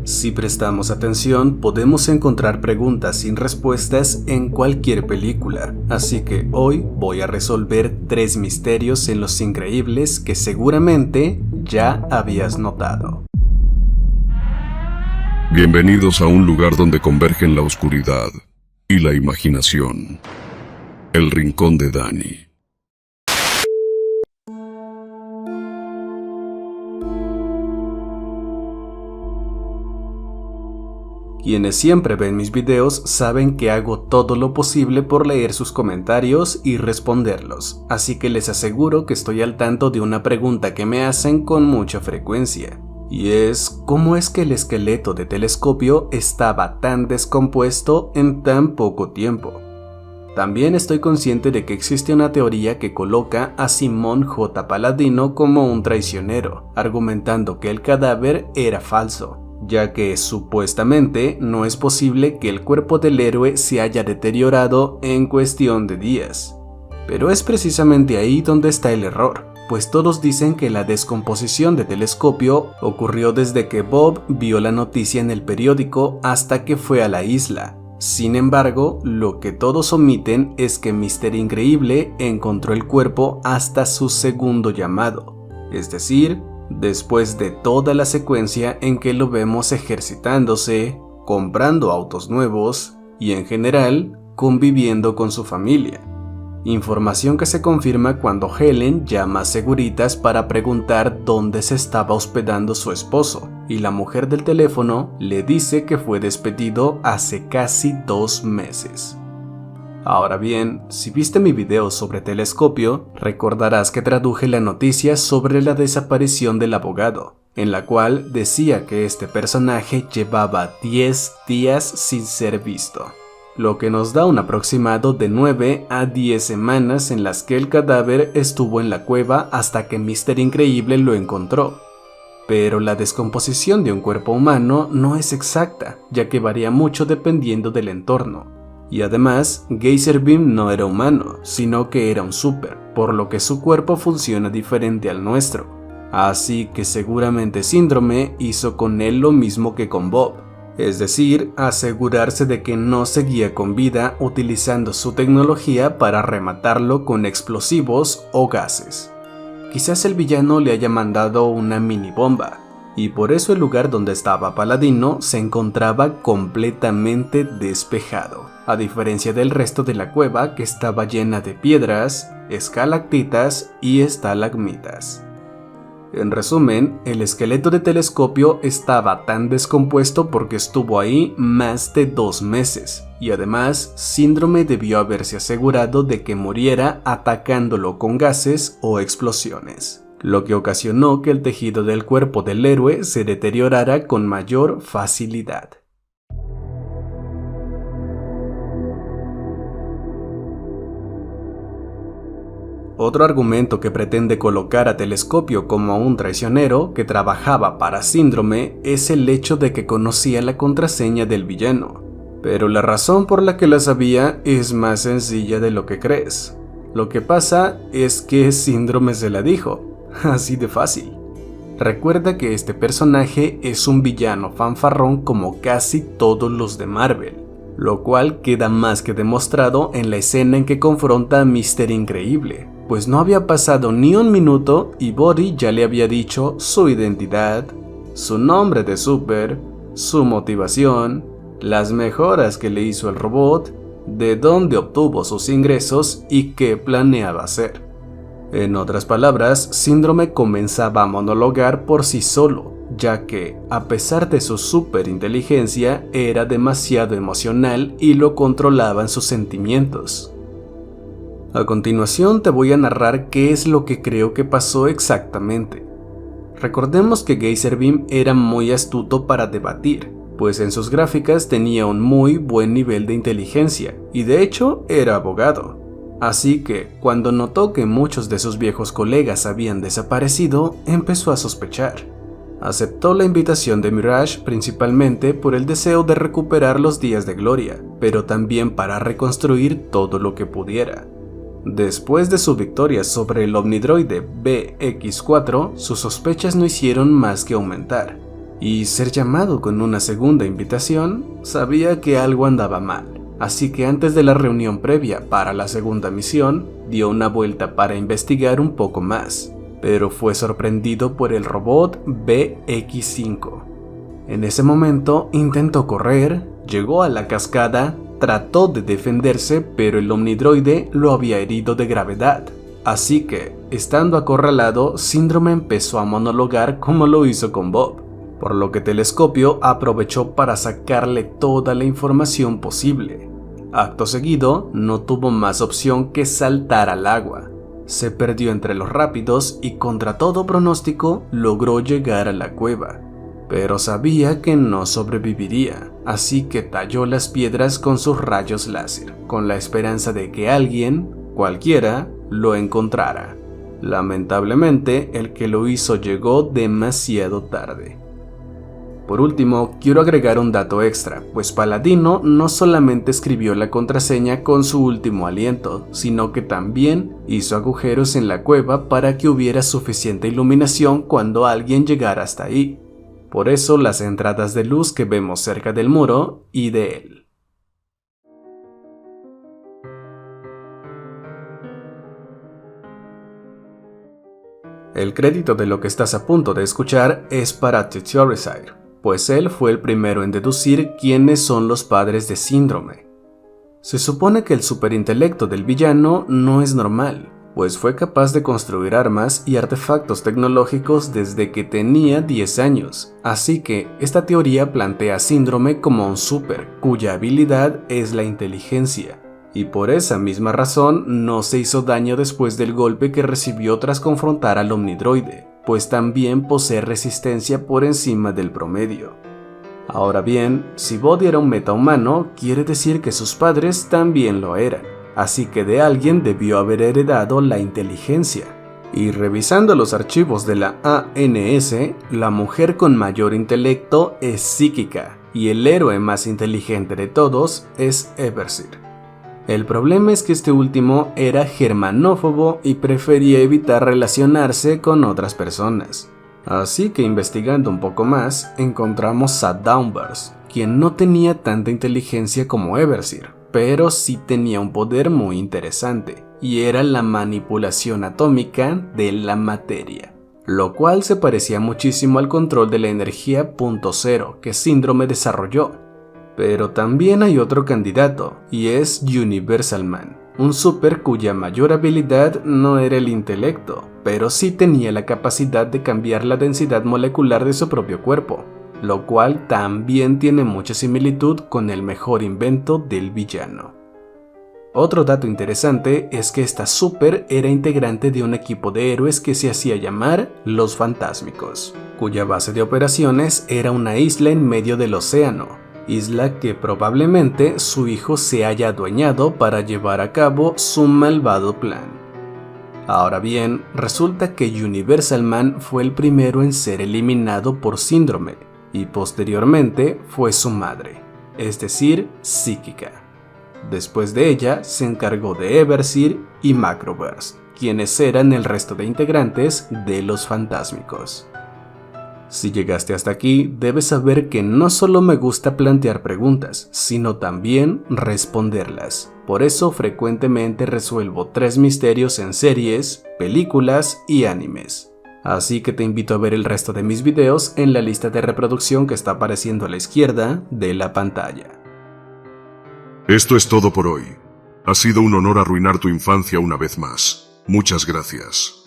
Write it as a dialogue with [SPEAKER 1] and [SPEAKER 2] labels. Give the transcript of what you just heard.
[SPEAKER 1] Si prestamos atención, podemos encontrar preguntas sin respuestas en cualquier película, así que hoy voy a resolver 3 misterios en Los Increíbles que seguramente ya habías notado.
[SPEAKER 2] Bienvenidos a un lugar donde convergen la oscuridad y la imaginación. El Rincón de Dani.
[SPEAKER 1] Quienes siempre ven mis videos saben que hago todo lo posible por leer sus comentarios y responderlos, así que les aseguro que estoy al tanto de una pregunta que me hacen con mucha frecuencia, y es ¿cómo es que el esqueleto de Telescopio estaba tan descompuesto en tan poco tiempo? También estoy consciente de que existe una teoría que coloca a Simón J. Paladino como un traicionero, argumentando que el cadáver era falso, ya que supuestamente no es posible que el cuerpo del héroe se haya deteriorado en cuestión de días. Pero es precisamente ahí donde está el error, pues todos dicen que la descomposición de Telescopio ocurrió desde que Bob vio la noticia en el periódico hasta que fue a la isla. Sin embargo, lo que todos omiten es que Mr. Increíble encontró el cuerpo hasta su segundo llamado, es decir, después de toda la secuencia en que lo vemos ejercitándose, comprando autos nuevos y en general conviviendo con su familia. Información que se confirma cuando Helen llama a Seguritas para preguntar dónde se estaba hospedando su esposo, y la mujer del teléfono le dice que fue despedido hace casi 2 meses. Ahora bien, si viste mi video sobre Telescopio, recordarás que traduje la noticia sobre la desaparición del abogado, en la cual decía que este personaje llevaba 10 días sin ser visto, lo que nos da un aproximado de 9 a 10 semanas en las que el cadáver estuvo en la cueva hasta que Mr. Increíble lo encontró. Pero la descomposición de un cuerpo humano no es exacta, ya que varía mucho dependiendo del entorno. Y además, Geyser Beam no era humano, sino que era un súper, por lo que su cuerpo funciona diferente al nuestro. Así que seguramente Síndrome hizo con él lo mismo que con Bob, es decir, asegurarse de que no seguía con vida utilizando su tecnología para rematarlo con explosivos o gases. Quizás el villano le haya mandado una mini bomba, y por eso el lugar donde estaba Paladino se encontraba completamente despejado, a diferencia del resto de la cueva que estaba llena de piedras, estalactitas y estalagmitas. En resumen, el esqueleto de Telescopio estaba tan descompuesto porque estuvo ahí más de 2 meses, y además Síndrome debió haberse asegurado de que muriera atacándolo con gases o explosiones, lo que ocasionó que el tejido del cuerpo del héroe se deteriorara con mayor facilidad. Otro argumento que pretende colocar a Telescopio como un traicionero que trabajaba para Síndrome es el hecho de que conocía la contraseña del villano, pero la razón por la que la sabía es más sencilla de lo que crees. Lo que pasa es que Síndrome se la dijo. Así de fácil. Recuerda que este personaje es un villano fanfarrón como casi todos los de Marvel, lo cual queda más que demostrado en la escena en que confronta a Mr. Increíble, pues no había pasado ni un minuto y Buddy ya le había dicho su identidad, su nombre de súper, su motivación, las mejoras que le hizo el robot, de dónde obtuvo sus ingresos y qué planeaba hacer. En otras palabras, Síndrome comenzaba a monologar por sí solo, ya que, a pesar de su superinteligencia, era demasiado emocional y lo controlaban sus sentimientos. A continuación te voy a narrar qué es lo que creo que pasó exactamente. Recordemos que Geyser Beam era muy astuto para debatir, pues en sus gráficas tenía un muy buen nivel de inteligencia, y de hecho era abogado. Así que, cuando notó que muchos de sus viejos colegas habían desaparecido, empezó a sospechar. Aceptó la invitación de Mirage principalmente por el deseo de recuperar los días de gloria, pero también para reconstruir todo lo que pudiera. Después de su victoria sobre el omnidroide BX-4, sus sospechas no hicieron más que aumentar, y ser llamado con una segunda invitación, sabía que algo andaba mal. Así que antes de la reunión previa para la segunda misión, dio una vuelta para investigar un poco más, pero fue sorprendido por el robot BX5. En ese momento intentó correr, llegó a la cascada, trató de defenderse, pero el omnidroide lo había herido de gravedad. Así que, estando acorralado, Síndrome empezó a monologar como lo hizo con Bob, por lo que Telescopio aprovechó para sacarle toda la información posible. Acto seguido, no tuvo más opción que saltar al agua. Se perdió entre los rápidos y contra todo pronóstico logró llegar a la cueva, pero sabía que no sobreviviría, así que talló las piedras con sus rayos láser, con la esperanza de que alguien, cualquiera, lo encontrara. Lamentablemente, el que lo hizo llegó demasiado tarde. Por último, quiero agregar un dato extra, pues Paladino no solamente escribió la contraseña con su último aliento, sino que también hizo agujeros en la cueva para que hubiera suficiente iluminación cuando alguien llegara hasta ahí. Por eso las entradas de luz que vemos cerca del muro y de él. El crédito de lo que estás a punto de escuchar es para Theorizire, pues él fue el primero en deducir quiénes son los padres de Síndrome. Se supone que el superintelecto del villano no es normal, pues fue capaz de construir armas y artefactos tecnológicos desde que tenía 10 años, así que esta teoría plantea a Síndrome como un super, cuya habilidad es la inteligencia, y por esa misma razón no se hizo daño después del golpe que recibió tras confrontar al omnidroide, pues también posee resistencia por encima del promedio. Ahora bien, si Body era un metahumano, quiere decir que sus padres también lo eran, así que de alguien debió haber heredado la inteligencia. Y revisando los archivos de la ANS, la mujer con mayor intelecto es psíquica, y el héroe más inteligente de todos es Eversir. El problema es que este último era germanófobo y prefería evitar relacionarse con otras personas. Así que investigando un poco más, encontramos a Downburst, quien no tenía tanta inteligencia como Eversir, pero sí tenía un poder muy interesante, y era la manipulación atómica de la materia, lo cual se parecía muchísimo al control de la energía .0 que Síndrome desarrolló. Pero también hay otro candidato, y es Universal Man, un super cuya mayor habilidad no era el intelecto, pero sí tenía la capacidad de cambiar la densidad molecular de su propio cuerpo, lo cual también tiene mucha similitud con el mejor invento del villano. Otro dato interesante es que esta super era integrante de un equipo de héroes que se hacía llamar los Fantásmicos, cuya base de operaciones era una isla en medio del océano, isla que probablemente su hijo se haya adueñado para llevar a cabo su malvado plan. Ahora bien, resulta que Universal Man fue el primero en ser eliminado por Síndrome, y posteriormente fue su madre, es decir, Psíquica. Después de ella se encargó de Eversir y Macroburst, quienes eran el resto de integrantes de los Fantásmicos. Si llegaste hasta aquí, debes saber que no solo me gusta plantear preguntas, sino también responderlas. Por eso frecuentemente resuelvo 3 misterios en series, películas y animes. Así que te invito a ver el resto de mis videos en la lista de reproducción que está apareciendo a la izquierda de la pantalla.
[SPEAKER 2] Esto es todo por hoy. Ha sido un honor arruinar tu infancia una vez más. Muchas gracias.